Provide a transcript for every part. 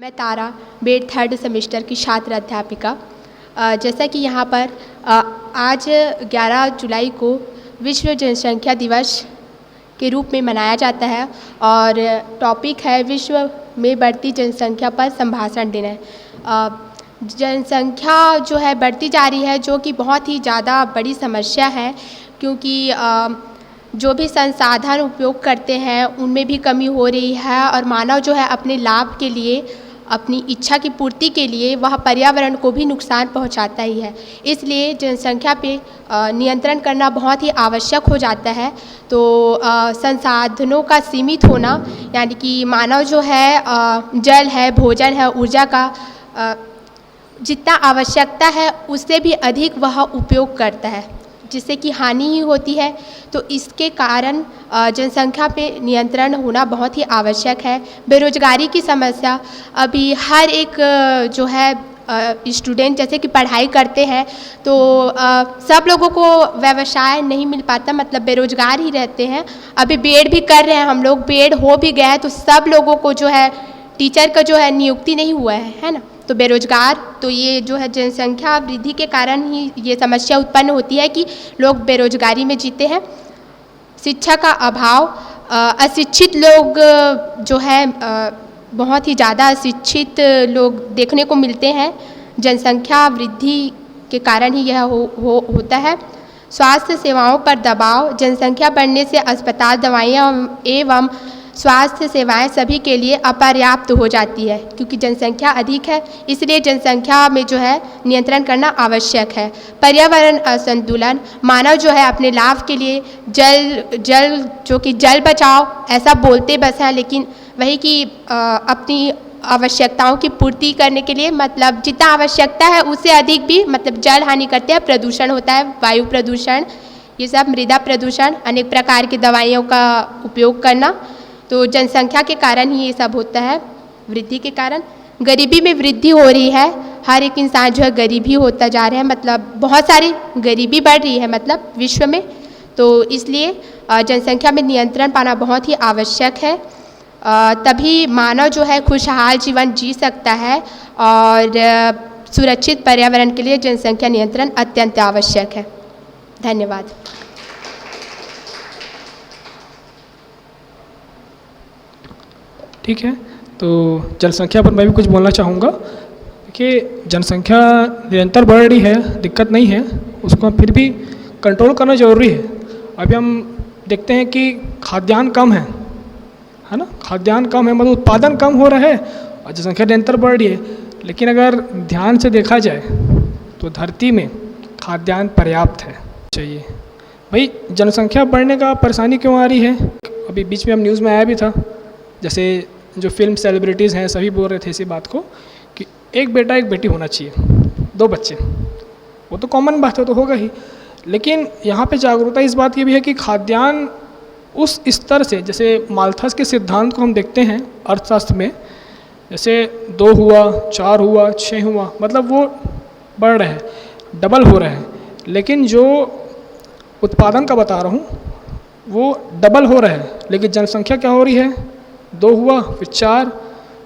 मैं तारा BEd third semester की छात्र अध्यापिका। जैसा कि यहाँ पर आज 11 जुलाई को विश्व जनसंख्या दिवस के रूप में मनाया जाता है और टॉपिक है विश्व में बढ़ती जनसंख्या पर संभाषण देना। जनसंख्या जो है बढ़ती जा रही है, जो कि बहुत ही ज़्यादा बड़ी समस्या है, क्योंकि जो भी संसाधन उपयोग करते हैं उनमें भी कमी हो रही है और मानव जो है अपने लाभ के लिए, अपनी इच्छा की पूर्ति के लिए वह पर्यावरण को भी नुकसान पहुंचाता ही है। इसलिए जनसंख्या पे नियंत्रण करना बहुत ही आवश्यक हो जाता है। तो संसाधनों का सीमित होना, यानी कि मानव जो है जल है, भोजन है, ऊर्जा का जितना आवश्यकता है उससे भी अधिक वह उपयोग करता है, जिससे कि हानि ही होती है। तो इसके कारण जनसंख्या पे नियंत्रण होना बहुत ही आवश्यक है। बेरोजगारी की समस्या, अभी हर एक जो है स्टूडेंट जैसे कि पढ़ाई करते हैं तो सब लोगों को व्यवसाय नहीं मिल पाता, मतलब बेरोजगार ही रहते हैं। अभी बीएड भी कर रहे हैं हम लोग, बीएड हो भी गया है तो सब लोगों को जो है टीचर का जो है नियुक्ति नहीं हुआ है ना, तो बेरोजगार, तो ये जो है जनसंख्या वृद्धि के कारण ही ये समस्या उत्पन्न होती है कि लोग बेरोजगारी में जीते हैं। शिक्षा का अभाव, अशिक्षित लोग जो है बहुत ही ज़्यादा अशिक्षित लोग देखने को मिलते हैं। जनसंख्या वृद्धि के कारण ही यह होता है। स्वास्थ्य सेवाओं पर दबाव, जनसंख्या बढ़ने से अस्पताल, दवाइयाँ एवं स्वास्थ्य सेवाएं सभी के लिए अपर्याप्त हो जाती है, क्योंकि जनसंख्या अधिक है, इसलिए जनसंख्या में जो है नियंत्रण करना आवश्यक है। पर्यावरण असंतुलन, मानव जो है अपने लाभ के लिए जल जो कि जल बचाओ ऐसा बोलते बस हैं, लेकिन वही कि अपनी आवश्यकताओं की पूर्ति करने के लिए, मतलब जितना आवश्यकता है उससे अधिक भी मतलब जल हानि करते हैं, प्रदूषण होता है, वायु प्रदूषण, ये सब, मृदा प्रदूषण, अनेक प्रकार की दवाइयों का उपयोग करना। तो जनसंख्या के कारण ही ये सब होता है, वृद्धि के कारण। गरीबी में वृद्धि हो रही है, हर एक इंसान जो है गरीब ही होता जा रहा है, मतलब बहुत सारी गरीबी बढ़ रही है मतलब विश्व में। तो इसलिए जनसंख्या में नियंत्रण पाना बहुत ही आवश्यक है, तभी मानव जो है खुशहाल जीवन जी सकता है और सुरक्षित पर्यावरण के लिए जनसंख्या नियंत्रण अत्यंत आवश्यक है। धन्यवाद। ठीक है, तो जनसंख्या पर मैं भी कुछ बोलना चाहूँगा कि जनसंख्या निरंतर बढ़ रही है, दिक्कत नहीं है, उसको फिर भी कंट्रोल करना ज़रूरी है। अभी हम देखते हैं कि खाद्यान्न कम है ना, खाद्यान्न कम है, मतलब उत्पादन कम हो रहा है और जनसंख्या निरंतर बढ़ रही है। लेकिन अगर ध्यान से देखा जाए तो धरती में खाद्यान्न पर्याप्त है चाहिए। भाई जनसंख्या बढ़ने का परेशानी क्यों आ रही है? अभी बीच में हम न्यूज़ में आया भी था, जैसे जो फिल्म सेलिब्रिटीज़ हैं सभी बोल रहे थे इसी बात को कि एक बेटा एक बेटी होना चाहिए, 2 बच्चे, वो तो कॉमन बात है, तो होगा ही। लेकिन यहाँ पे जागरूकता इस बात की भी है कि खाद्यान्न उस स्तर से, जैसे माल्थस के सिद्धांत को हम देखते हैं अर्थशास्त्र में, जैसे 2 हुआ, 4 हुआ, 6 हुआ, मतलब वो बढ़ रहे हैं, डबल हो रहे हैं। लेकिन जो उत्पादन का बता रहा हूँ वो डबल हो रहा है, लेकिन जनसंख्या क्या हो रही है? 2 हुआ, फिर 4,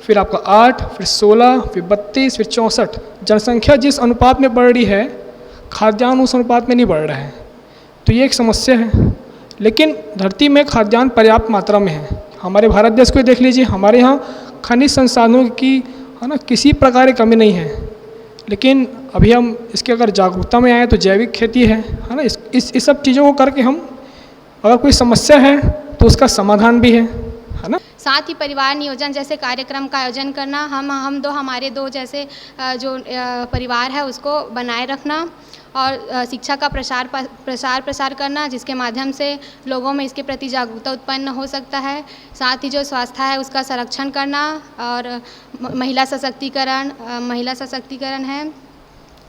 फिर आपका 8, फिर 16, फिर 32, फिर 64। जनसंख्या जिस अनुपात में बढ़ रही है, खाद्यान्न उस अनुपात में नहीं बढ़ रहा है, तो ये एक समस्या है। लेकिन धरती में खाद्यान्न पर्याप्त मात्रा में है। हमारे भारत देश को देख लीजिए, हमारे यहाँ खनिज संसाधनों की है ना किसी प्रकार की कमी नहीं है। लेकिन अभी हम इसके अगर जागरूकता में आए तो जैविक खेती है ना, इस सब चीज़ों को करके हम, अगर कोई समस्या है तो उसका समाधान भी है ना। साथ ही परिवार नियोजन जैसे कार्यक्रम का आयोजन करना, हमारे दो जैसे जो परिवार है उसको बनाए रखना और शिक्षा का प्रसार करना, जिसके माध्यम से लोगों में इसके प्रति जागरूकता उत्पन्न हो सकता है। साथ ही जो स्वास्थ्य है उसका संरक्षण करना और महिला सशक्तिकरण है।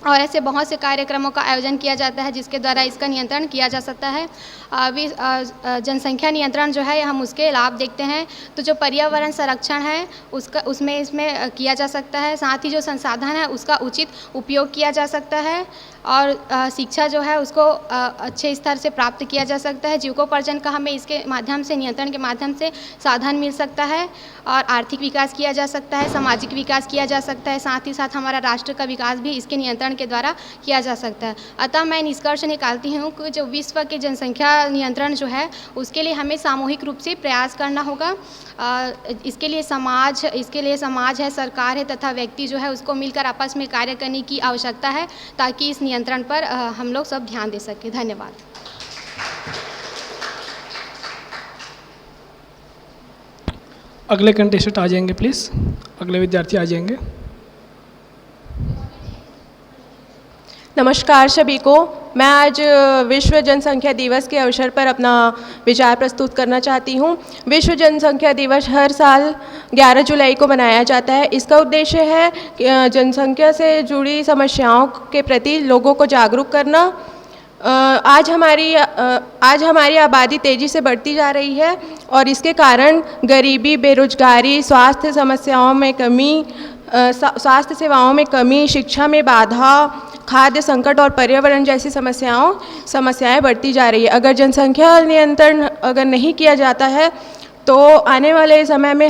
और ऐसे बहुत से कार्यक्रमों का आयोजन किया जाता है जिसके द्वारा इसका नियंत्रण किया जा सकता है। जनसंख्या नियंत्रण जो है हम उसके लाभ देखते हैं तो जो पर्यावरण संरक्षण है इसमें किया जा सकता है। साथ ही जो संसाधन है उसका उचित उपयोग किया जा सकता है और शिक्षा जो है उसको अच्छे स्तर से प्राप्त किया जा सकता है। जीविकोपार्जन का हमें इसके माध्यम से, नियंत्रण के माध्यम से साधन मिल सकता है और आर्थिक विकास किया जा सकता है, सामाजिक विकास किया जा सकता है, साथ ही साथ हमारा राष्ट्र का विकास भी इसके नियंत्रण के द्वारा किया जा सकता है। अतः मैं निष्कर्ष निकालती हूँ कि जो विश्व के जनसंख्या नियंत्रण जो है उसके लिए हमें सामूहिक रूप से प्रयास करना होगा। इसके लिए समाज है, सरकार है तथा व्यक्ति जो है उसको मिलकर आपस में कार्य करने की आवश्यकता है ताकि इस नियंत्रण पर हम लोग सब ध्यान दे सकें। धन्यवाद। अगले कंटेस्टेंट आ जाएंगे प्लीज़, अगले विद्यार्थी आ जाएंगे। नमस्कार सभी को। मैं आज विश्व जनसंख्या दिवस के अवसर पर अपना विचार प्रस्तुत करना चाहती हूँ। विश्व जनसंख्या दिवस हर साल 11 जुलाई को मनाया जाता है। इसका उद्देश्य है जनसंख्या से जुड़ी समस्याओं के प्रति लोगों को जागरूक करना। आज हमारी आबादी तेज़ी से बढ़ती जा रही है और इसके कारण गरीबी, बेरोजगारी, स्वास्थ्य सेवाओं में कमी, शिक्षा में बाधा, खाद्य संकट और पर्यावरण जैसी समस्याएं बढ़ती जा रही है। अगर जनसंख्या नियंत्रण अगर नहीं किया जाता है तो आने वाले समय में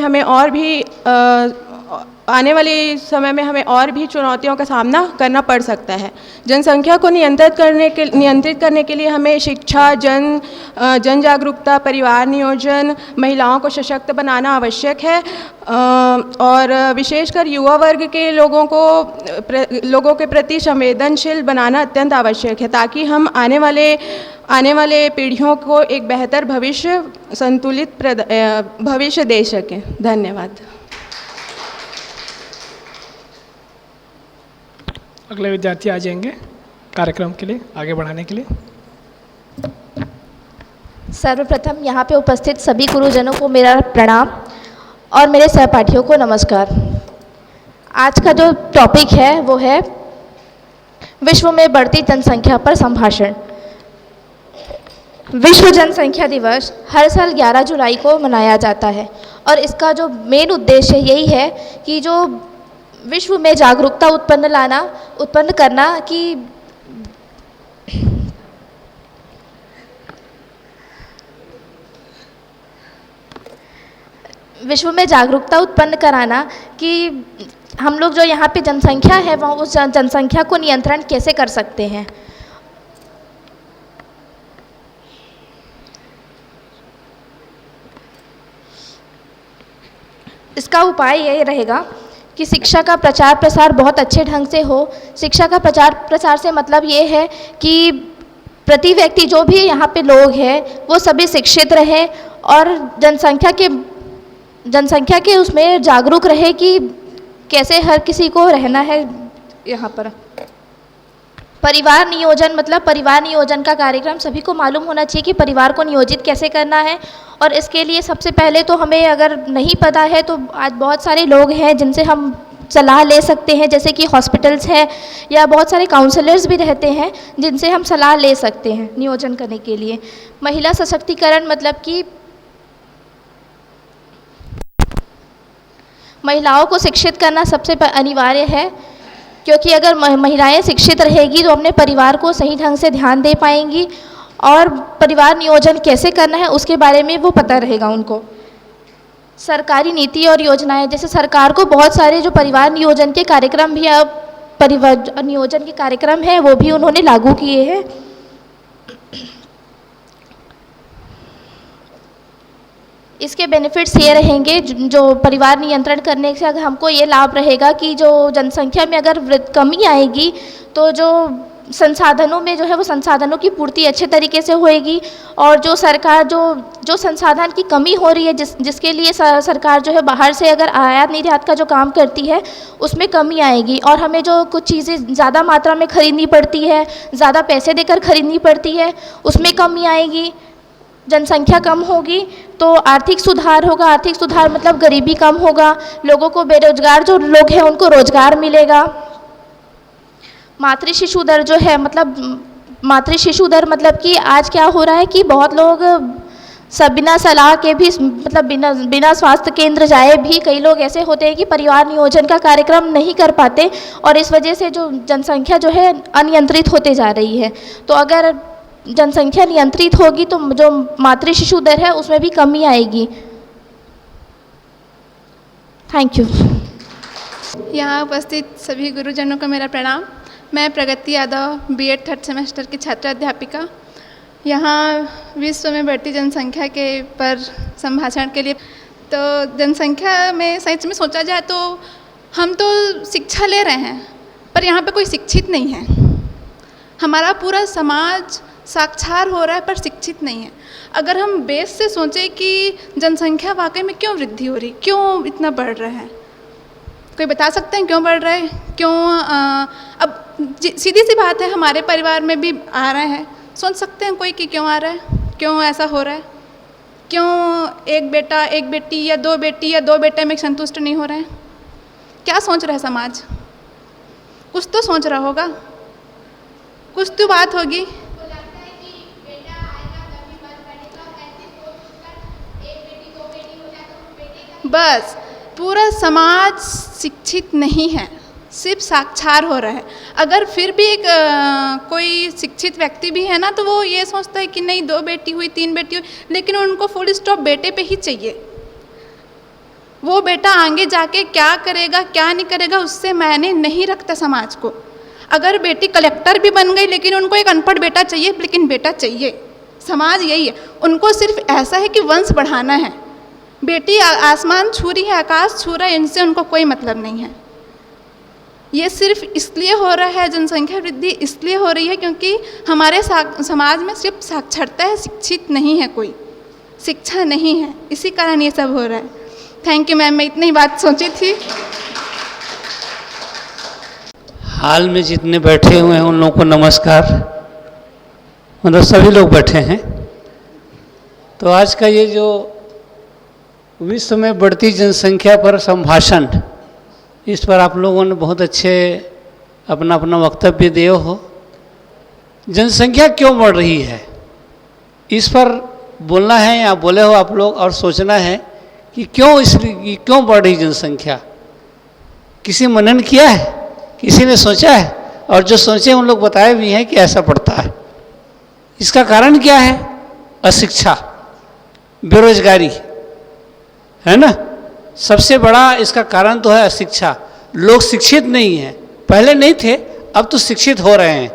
हमें और भी चुनौतियों का सामना करना पड़ सकता है। जनसंख्या को नियंत्रित करने के लिए हमें शिक्षा, जन जागरूकता, परिवार नियोजन, महिलाओं को सशक्त बनाना आवश्यक है और विशेषकर युवा वर्ग के लोगों के प्रति संवेदनशील बनाना अत्यंत आवश्यक है ताकि हम आने वाले पीढ़ियों को एक बेहतर संतुलित भविष्य दे सकें। धन्यवाद। अगले विद्यार्थी आ जाएंगे कार्यक्रम के लिए आगे बढ़ाने के लिए। सर्वप्रथम यहाँ पे उपस्थित सभी गुरुजनों को मेरा प्रणाम और मेरे सहपाठियों को नमस्कार। आज का जो टॉपिक है वो है विश्व में बढ़ती जनसंख्या पर संभाषण। विश्व जनसंख्या दिवस हर साल 11 जुलाई को मनाया जाता है और इसका जो मेन उद्देश्य यही है कि जो विश्व में जागरूकता उत्पन्न करना कि विश्व में जागरूकता उत्पन्न कराना कि हम लोग जो यहाँ पे जनसंख्या है वह उस जनसंख्या को नियंत्रण कैसे कर सकते हैं। इसका उपाय ये रहेगा कि शिक्षा का प्रचार प्रसार बहुत अच्छे ढंग से हो। शिक्षा का प्रचार प्रसार से मतलब ये है कि प्रति व्यक्ति जो भी यहाँ पे लोग हैं वो सभी शिक्षित रहे और जनसंख्या के उसमें जागरूक रहे कि कैसे हर किसी को रहना है। यहाँ पर परिवार नियोजन का कार्यक्रम सभी को मालूम होना चाहिए कि परिवार को नियोजित कैसे करना है। और इसके लिए सबसे पहले तो हमें अगर नहीं पता है तो आज बहुत सारे लोग हैं जिनसे हम सलाह ले सकते हैं, जैसे कि हॉस्पिटल्स हैं या बहुत सारे काउंसलर्स भी रहते हैं जिनसे हम सलाह ले सकते हैं नियोजन करने के लिए। महिला सशक्तिकरण मतलब कि महिलाओं को शिक्षित करना सबसे अनिवार्य है, क्योंकि अगर महिलाएं शिक्षित रहेगी तो अपने परिवार को सही ढंग से ध्यान दे पाएंगी और परिवार नियोजन कैसे करना है उसके बारे में वो पता रहेगा उनको। सरकारी नीति और योजनाएं, जैसे सरकार को बहुत सारे जो परिवार नियोजन के कार्यक्रम भी परिवार नियोजन के कार्यक्रम हैं वो भी उन्होंने लागू किए हैं। इसके बेनिफिट्स ये रहेंगे, जो परिवार नियंत्रण करने से अगर हमको ये लाभ रहेगा कि जो जनसंख्या में अगर कमी आएगी तो जो संसाधनों में जो है वो संसाधनों की पूर्ति अच्छे तरीके से होएगी और जो सरकार जो संसाधन की कमी हो रही है जिसके लिए सरकार जो है बाहर से अगर आयात निर्यात का जो काम करती है उसमें कमी आएगी और हमें जो कुछ चीज़ें ज़्यादा मात्रा में खरीदनी पड़ती है, ज़्यादा पैसे देकर खरीदनी पड़ती है, उसमें कमी आएगी। जनसंख्या कम होगी तो आर्थिक सुधार होगा। आर्थिक सुधार मतलब गरीबी कम होगा, लोगों को बेरोजगार जो लोग हैं उनको रोजगार मिलेगा। मातृ शिशु दर जो है मतलब मातृ शिशु दर मतलब कि आज क्या हो रहा है कि बहुत लोग सब बिना सलाह के भी मतलब बिना स्वास्थ्य केंद्र जाए भी कई लोग ऐसे होते हैं कि परिवार नियोजन का कार्यक्रम नहीं कर पाते और इस वजह से जो जनसंख्या जो है अनियंत्रित होते जा रही है। तो अगर जनसंख्या नियंत्रित होगी तो जो मातृ शिशु दर है उसमें भी कमी आएगी। Thank you. यहाँ उपस्थित सभी गुरुजनों को मेरा प्रणाम। मैं प्रगति यादव बीएड 3rd सेमेस्टर की छात्रा अध्यापिका यहाँ विश्व में बढ़ती जनसंख्या के पर संभाषण के लिए। तो जनसंख्या में सच में सोचा जाए तो हम तो शिक्षा ले रहे हैं पर यहाँ पे कोई शिक्षित नहीं है। हमारा पूरा समाज साक्षर हो रहा है पर शिक्षित नहीं है। अगर हम बेस से सोचें कि जनसंख्या वाकई में क्यों वृद्धि हो रही, क्यों इतना बढ़ रहा है, कोई बता सकते हैं क्यों बढ़ रहा है? क्यों अब सीधी सी बात है, हमारे परिवार में भी आ रहा है, सोच सकते हैं कोई कि क्यों आ रहा है, क्यों ऐसा हो रहा है, क्यों एक बेटा एक बेटी या दो बेटी या दो बेटे में संतुष्ट नहीं हो रहे हैं? क्या सोच रहा है समाज? कुछ तो सोच रहा होगा, कुछ तो बात होगी। बस पूरा समाज शिक्षित नहीं है, सिर्फ साक्षर हो रहा है। अगर फिर भी एक कोई शिक्षित व्यक्ति भी है ना तो वो ये सोचता है कि नहीं 2 बेटी हुई 3 बेटी हुई, लेकिन उनको फुल स्टॉप बेटे पे ही चाहिए। वो बेटा आगे जाके क्या करेगा क्या नहीं करेगा उससे मायने नहीं रखता समाज को। अगर बेटी कलेक्टर भी बन गई लेकिन उनको एक अनपढ़ बेटा चाहिए, लेकिन बेटा चाहिए। समाज यही है, उनको सिर्फ ऐसा है कि वंश बढ़ाना है। बेटी आसमान छू रही है, आकाश छू रहा है, इनसे उनको कोई मतलब नहीं है। ये सिर्फ इसलिए हो रहा है, जनसंख्या वृद्धि इसलिए हो रही है क्योंकि हमारे समाज में सिर्फ साक्षरता है, शिक्षित नहीं है, कोई शिक्षा नहीं है, इसी कारण ये सब हो रहा है। थैंक यू मैम, मैं इतनी बात सोची थी। हाल में जितने बैठे हुए हैं उन लोगों को नमस्कार, मतलब सभी लोग बैठे हैं। तो आज का ये जो विश्व में बढ़ती जनसंख्या पर संभाषण, इस पर आप लोगों ने बहुत अच्छे अपना अपना वक्तव्य दिए हो। जनसंख्या क्यों बढ़ रही है इस पर बोलना है या बोले हो आप लोग, और सोचना है कि क्यों बढ़ रही जनसंख्या। किसी मनन किया है, किसी ने सोचा है, और जो सोचे उन लोग बताए भी हैं कि ऐसा पड़ता है। इसका कारण क्या है? अशिक्षा, बेरोजगारी, है ना। सबसे बड़ा इसका कारण तो है अशिक्षा। लोग शिक्षित नहीं हैं, पहले नहीं थे, अब तो शिक्षित हो रहे हैं।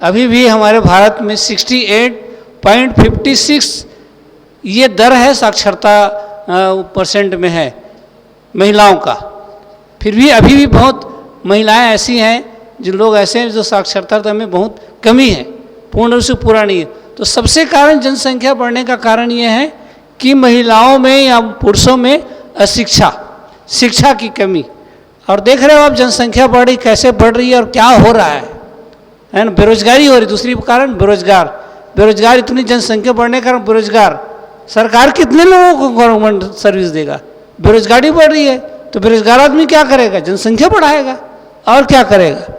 अभी भी हमारे भारत में 68.56 ये दर है साक्षरता % में है महिलाओं का। फिर भी अभी भी बहुत महिलाएं ऐसी हैं, जो लोग ऐसे हैं जो साक्षरता में बहुत कमी है, पूर्ण रूप से पूरा नहीं है। तो सबसे कारण जनसंख्या बढ़ने का कारण ये है कि महिलाओं में या पुरुषों में अशिक्षा, शिक्षा की कमी। और देख रहे हो आप जनसंख्या बढ़ रही, कैसे बढ़ रही है और क्या हो रहा है ना। बेरोजगारी हो रही, दूसरी कारण बेरोजगार इतनी जनसंख्या बढ़ने के कारण बेरोजगार। सरकार कितने लोगों को गवर्नमेंट सर्विस देगा? बेरोजगारी बढ़ रही है, तो बेरोजगार आदमी क्या करेगा? जनसंख्या बढ़ाएगा और क्या करेगा।